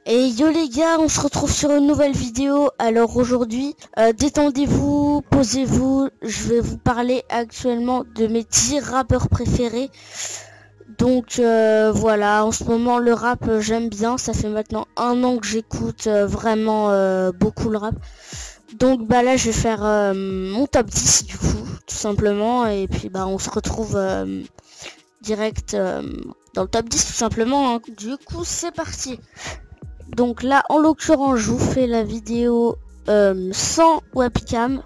Et yo les gars, on se retrouve sur une nouvelle vidéo. Alors aujourd'hui, détendez-vous, posez-vous. Je vais vous parler actuellement de mes 10 rappeurs préférés. Donc voilà, en ce moment le rap j'aime bien. Ça fait maintenant un an que j'écoute vraiment beaucoup le rap. Donc bah là je vais faire mon top 10 du coup, tout simplement. Et puis bah on se retrouve direct dans le top 10 tout simplement, hein. Du coup c'est parti. Donc là en l'occurrence je vous fais la vidéo sans webcam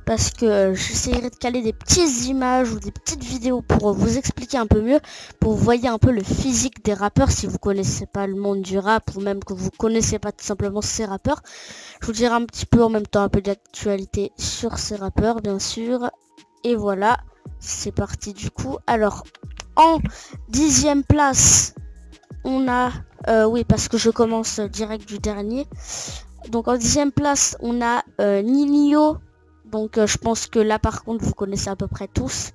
parce que j'essaierai de caler des petites images ou des petites vidéos pour vous expliquer un peu mieux, pour vous voyez un peu le physique des rappeurs si vous connaissez pas le monde du rap ou même que vous connaissez pas tout simplement ces rappeurs. Je vous dirai un petit peu en même temps un peu d'actualité sur ces rappeurs bien sûr. Et voilà, c'est parti du coup. Alors en 10e place on a oui parce que je commence direct du dernier. Donc en 10e place on a Ninho. Donc je pense que là par contre vous connaissez à peu près tous.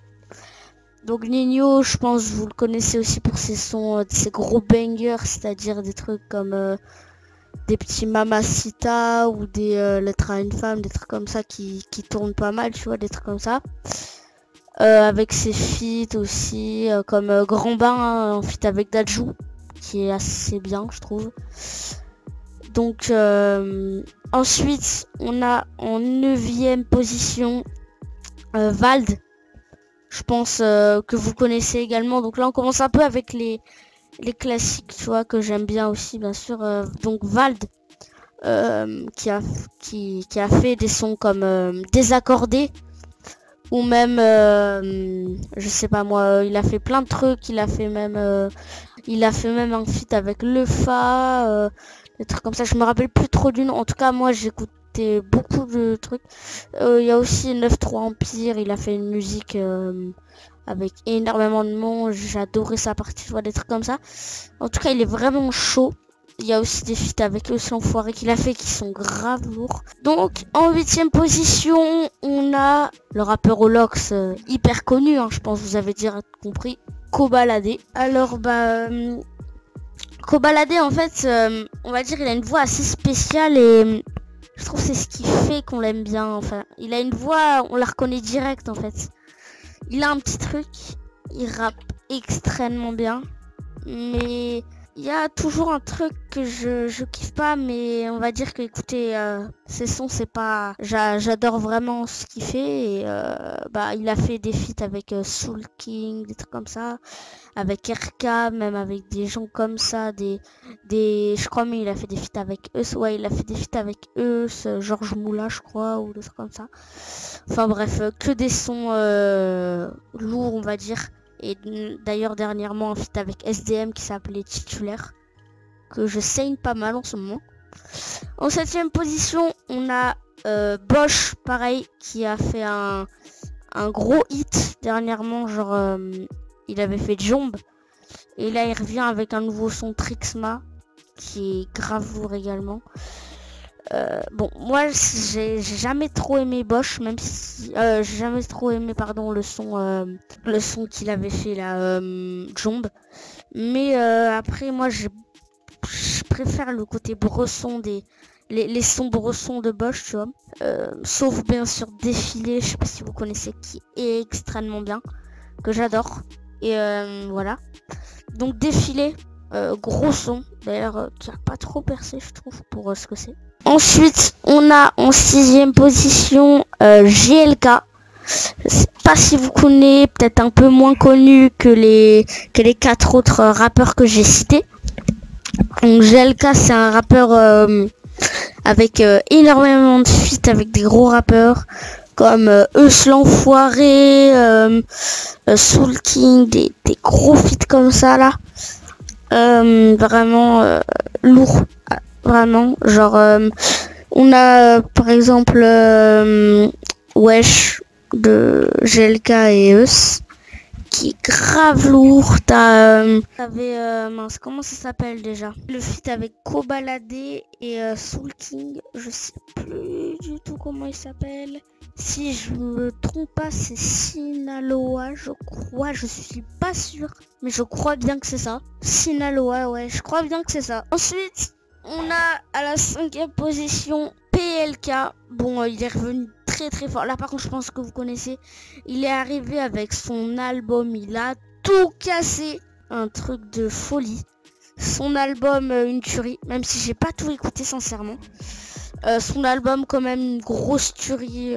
Donc Ninho, je pense que vous le connaissez aussi pour ses sons, ses gros bangers, c'est-à-dire des trucs comme des petits Mamacita ou des Lettres à une femme, des trucs comme ça qui tournent pas mal, tu vois, des trucs comme ça. Avec ses feats aussi, comme Grand Bain, hein, en feat avec Dadju, qui est assez bien je trouve. Donc ensuite on a en 9e position Vald. Je pense que vous connaissez également. Donc là on commence un peu avec les classiques, tu vois, que j'aime bien aussi bien sûr. Donc Vald qui a fait des sons comme Désaccordé, ou même je sais pas moi, il a fait plein de trucs. Il a fait même un feat avec Lefa, des trucs comme ça. Je me rappelle plus trop du nom. En tout cas moi j'écoutais beaucoup de trucs. Il y a aussi 9-3 Empire. Il a fait une musique avec énormément de monde. J'adorais sa partie, tu vois, des trucs comme ça. En tout cas il est vraiment chaud. Il y a aussi des feats avec eux Enfoiré qu'il a fait qui sont grave lourds. Donc en 8e position on a le rappeur Olox, hyper connu, hein, je pense que vous avez déjà compris, Kobalade. Alors bah Kobalade en fait on va dire il a une voix assez spéciale et je trouve que c'est ce qui fait qu'on l'aime bien. Enfin il a une voix, on la reconnaît direct en fait. Il a un petit truc, il rappe extrêmement bien, mais il y a toujours un truc que je kiffe pas, mais on va dire que écoutez ces sons c'est pas, j'adore vraiment ce qu'il fait. Et bah il a fait des feats avec Soul King, des trucs comme ça, avec RK, même avec des gens comme ça, je crois, mais il a fait des feats avec eux, ouais il a fait des feats avec eux, Georges Moula je crois, ou des trucs comme ça. Enfin bref, que des sons lourds on va dire. Et d'ailleurs dernièrement un feat avec SDM qui s'appelait Titulaire, que je saigne pas mal en ce moment. En 7e position on a Bosch, pareil, qui a fait un gros hit dernièrement, genre il avait fait Jombe. Et là il revient avec un nouveau son, Trixma, qui est grave lourd également. Bon moi j'ai jamais trop aimé Bosch, même si j'ai jamais trop aimé pardon le son qu'il avait fait là, Jombe. Mais après moi je préfère le côté bresson les sons bressons de Bosch, tu vois. Sauf bien sûr Défilé, je sais pas si vous connaissez, qui est extrêmement bien, que j'adore. Et voilà. Donc Défilé, gros son d'ailleurs, qui a pas trop percé je trouve pour ce que c'est. Ensuite on a en 6e position GLK. Je sais pas si vous connaissez, peut-être un peu moins connu que les 4 autres rappeurs que j'ai cités. Donc GLK c'est un rappeur avec énormément de feats avec des gros rappeurs comme Eus l'Enfoiré, Soul King, des gros feats comme ça là. Vraiment lourd, vraiment, genre on a par exemple Wesh de GLK et Eus, qui est grave lourd. T'avais mince, comment ça s'appelle déjà, le feat avec Kobalade et Soul King, je sais plus du tout comment il s'appelle. Si je me trompe pas c'est Sinaloa, je crois, je suis pas sûre, mais je crois bien que c'est ça. Sinaloa, ouais, je crois bien que c'est ça. Ensuite On a à la 5e position PLK. Bon, il est revenu très très fort. Là par contre je pense que vous connaissez. Il est arrivé avec son album, il a tout cassé. Un truc de folie. Son album, une tuerie. Même si j'ai pas tout écouté sincèrement. Son album quand même une grosse tuerie.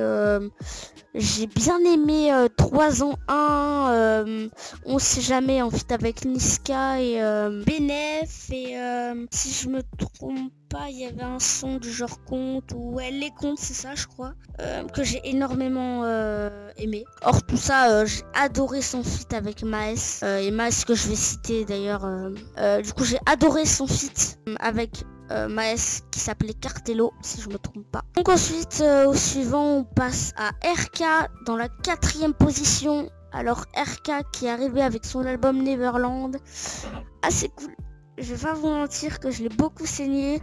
J'ai bien aimé 3 ans 1, on sait jamais, en fait avec Niska et Benef et si je me trompe pas, il y avait un son du genre Conte ou Elle les Contes, c'est ça je crois, que j'ai énormément aimé. Hors tout ça, j'ai adoré son feat avec Maes, et Maes que je vais citer d'ailleurs. Du coup j'ai adoré son feat avec Maes qui s'appelait Cartello si je me trompe pas. Donc ensuite au suivant on passe à RK dans la 4e position. Alors RK qui est arrivé avec son album Neverland, assez cool. Je vais pas vous mentir que je l'ai beaucoup saigné.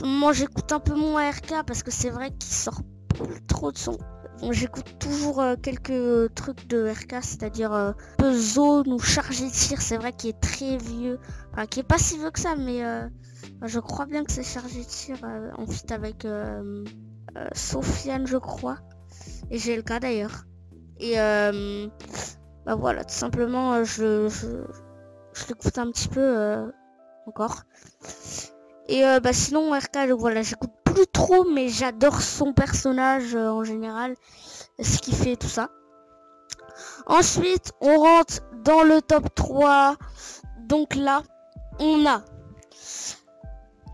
Moi j'écoute un peu moins RK parce que c'est vrai qu'il sort plus trop de sons. Bon, j'écoute toujours quelques trucs de RK, c'est-à-dire peu zone ou chargé de tir, c'est vrai qu'il est très vieux, enfin qui est pas si vieux que ça, mais je crois bien que c'est chargé de tir en feat avec Sofiane je crois, et j'ai le cas d'ailleurs. Et bah voilà, tout simplement je l'écoute un petit peu encore. Et bah sinon RK, voilà, j'écoute plus trop, mais j'adore son personnage en général, ce qu'il fait, tout ça. Ensuite on rentre dans le top 3. Donc là on a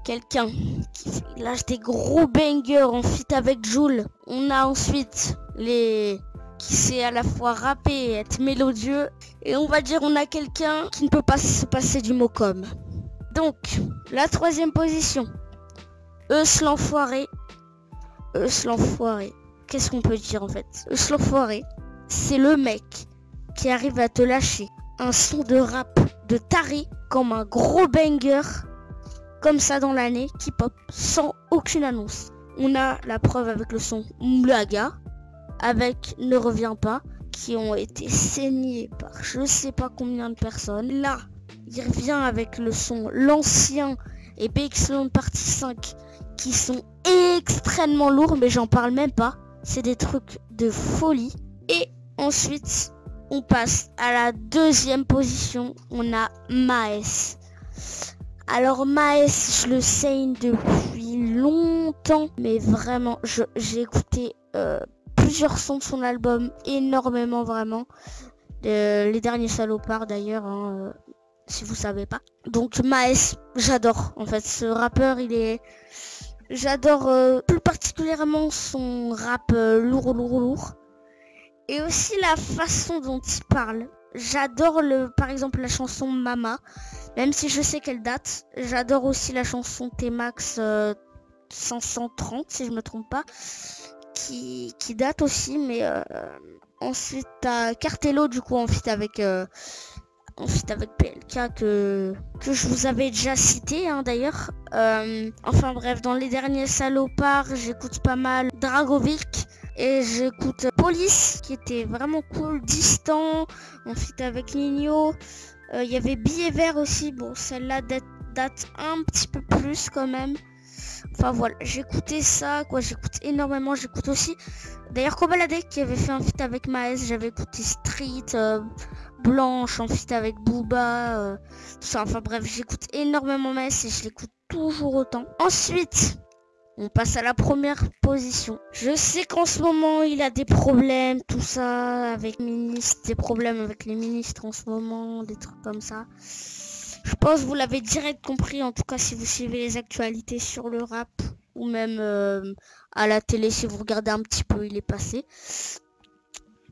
quelqu'un qui lâche des gros bangers en feat avec Jul. On a ensuite qui sait à la fois rapper et être mélodieux. Et on va dire on a quelqu'un qui ne peut pas se passer du mot com. Donc la 3e position, Eus l'enfoiré. Eus l'enfoiré, qu'est-ce qu'on peut dire en fait? Eus l'enfoiré, c'est le mec qui arrive à te lâcher un son de rap de taré comme un gros banger comme ça dans l'année qui pop sans aucune annonce. On a la preuve avec le son Moulaga, avec Ne reviens pas, qui ont été saignés par je sais pas combien de personnes. Là, il revient avec le son L'Ancien et BX partie 5 qui sont extrêmement lourds, mais j'en parle même pas. C'est des trucs de folie. Et ensuite, on passe à la 2e position. On a Maes. Alors Maes, je le saigne depuis longtemps, mais vraiment, j'ai écouté plusieurs sons de son album, énormément vraiment. Les derniers salopards d'ailleurs, hein, si vous savez pas. Donc Maes, j'adore. En fait, ce rappeur, j'adore plus particulièrement son rap lourd. Et aussi la façon dont il parle. J'adore par exemple la chanson Mama, même si je sais qu'elle date. J'adore aussi la chanson T-Max 530 si je me trompe pas, qui date aussi, mais ensuite t'as Cartello du coup en feat avec PLK que je vous avais déjà cité hein, d'ailleurs. Enfin bref, dans les derniers salopards, j'écoute pas mal Dragovic. Et j'écoute Police qui était vraiment cool, Distant en feat avec Nino. Il y avait Billet Vert aussi, bon celle-là date un petit peu plus quand même. Enfin voilà, j'écoutais ça quoi, j'écoute énormément, j'écoute aussi d'ailleurs Kobalade qui avait fait un feat avec Maes, j'avais écouté Street, Blanche en feat avec Booba, tout ça, enfin bref, j'écoute énormément Maes et je l'écoute toujours autant. Ensuite on passe à la 1re position. Je sais qu'en ce moment, il a des problèmes, tout ça, avec des problèmes avec les ministres en ce moment, des trucs comme ça. Je pense que vous l'avez direct compris, en tout cas si vous suivez les actualités sur le rap, ou même à la télé, si vous regardez un petit peu, il est passé.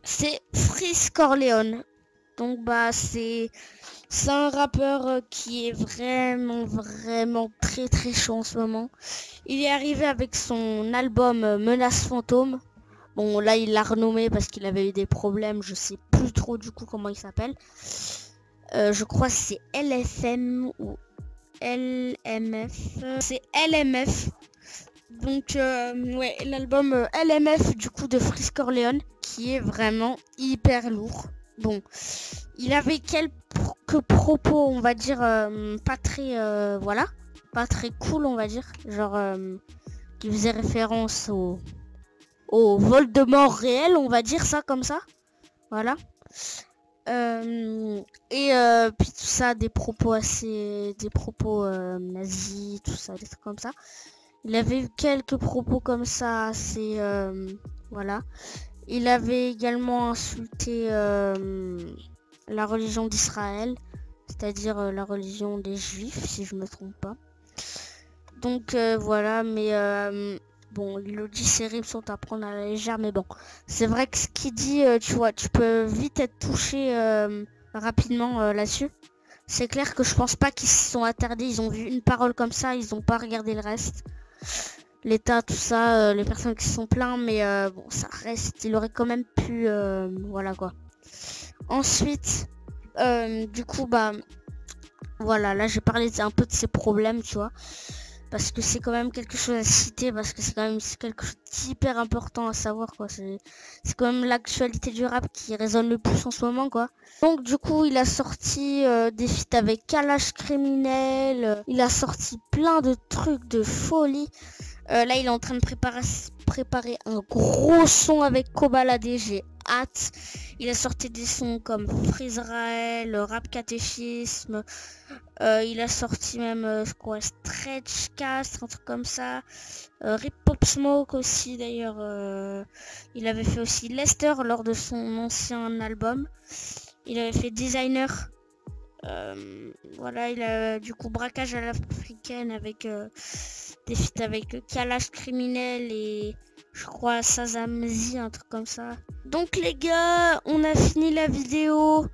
C'est Freeze Corleone. Donc bah c'est un rappeur qui est vraiment très chaud en ce moment. Il est arrivé avec son album Menace Fantôme. Bon là il l'a renommé parce qu'il avait eu des problèmes, je sais plus trop du coup comment il s'appelle. Je crois que c'est LFM ou LMF. C'est LMF. Donc ouais, l'album LMF du coup de Freeze Corleone qui est vraiment hyper lourd. Bon, il avait quelques propos, on va dire, pas très... voilà. pas très cool, on va dire, genre qui faisait référence au Voldemort réel, on va dire ça comme ça, voilà. Puis tout ça, des propos nazis, tout ça, des trucs comme ça. Il avait eu quelques propos comme ça, assez voilà. Il avait également insulté la religion d'Israël, c'est-à-dire la religion des Juifs, si je me trompe pas. Donc voilà, mais bon, il le dit, ces rimes sont à prendre à la légère, mais bon, c'est vrai que ce qu'il dit, tu vois, tu peux vite être touché rapidement là-dessus. C'est clair que je pense pas qu'ils se sont attardés, ils ont vu une parole comme ça, ils ont pas regardé le reste. L'état, tout ça, les personnes qui se sont plaintes, mais bon, ça reste, il aurait quand même pu, voilà quoi. Ensuite, du coup, bah, voilà, là j'ai parlé un peu de ses problèmes, tu vois. Parce que c'est quand même quelque chose à citer, parce que c'est quand même quelque chose d'hyper important à savoir, quoi. C'est quand même l'actualité du rap qui résonne le plus en ce moment, quoi. Donc du coup, il a sorti des feats avec Kalash Criminel, il a sorti plein de trucs de folie. Là, il est en train de préparer un gros son avec Kobalade, j'ai hâte. Il a sorti des sons comme Freezerael, Rap Catéchisme. Il a sorti même quoi, Stretch Cast, un truc comme ça. Rip Pop Smoke aussi d'ailleurs. Il avait fait aussi Lester lors de son ancien album. Il avait fait Designer. Voilà, il a du coup Braquage à l'africaine avec des feats avec Kalash Criminel et je crois Sazamzi, un truc comme ça. Donc les gars, on a fini la vidéo.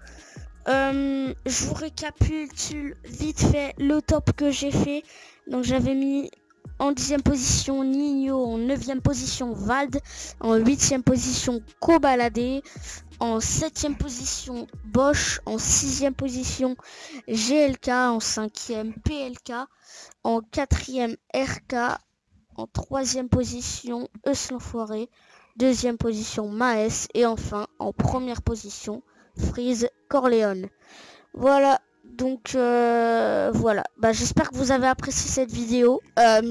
Je vous récapitule vite fait le top que j'ai fait. Donc j'avais mis en 10e position Nino, en 9e position Vald, en 8e position Kobalade, en 7e position Bosch, en 6e position GLK, en 5e PLK, en 4e RK, en 3e position Eus l'Enfoiré, 2e position Maes et enfin en première position Freeze Corleone. Voilà, donc voilà. Bah, j'espère que vous avez apprécié cette vidéo.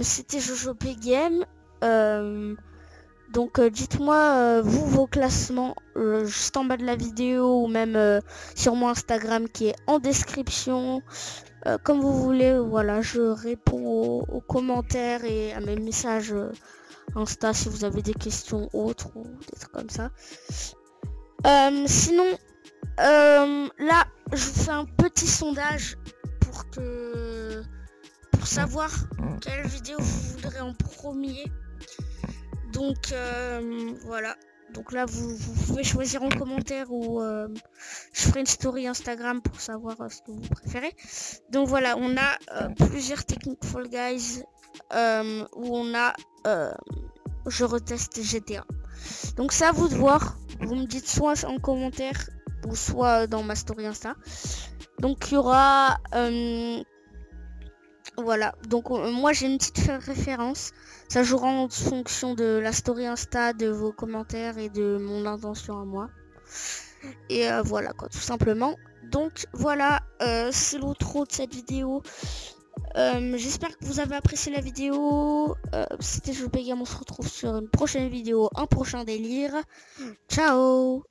C'était JoJoP Game. Donc dites-moi vous vos classements juste en bas de la vidéo ou même sur mon Instagram qui est en description. Comme vous voulez, voilà, je réponds aux commentaires et à mes messages Insta si vous avez des questions autres ou des trucs comme ça. Sinon, là, je vous fais un petit sondage pour savoir quelle vidéo vous voudrez en premier. Donc voilà. Donc là, vous pouvez choisir en commentaire ou je ferai une story Instagram pour savoir ce que vous préférez. Donc voilà, on a plusieurs techniques Fall Guys où on a je reteste GTA. Donc c'est à vous de voir. Vous me dites soit en commentaire ou soit dans ma story Insta. Donc il y aura voilà, donc moi j'ai une petite référence. Ça jouera en fonction de la story Insta, de vos commentaires et de mon intention à moi. Et voilà quoi, tout simplement. Donc voilà, c'est l'outro de cette vidéo. J'espère que vous avez apprécié la vidéo. C'était JoJoP Game, on se retrouve sur une prochaine vidéo, un prochain délire. Ciao.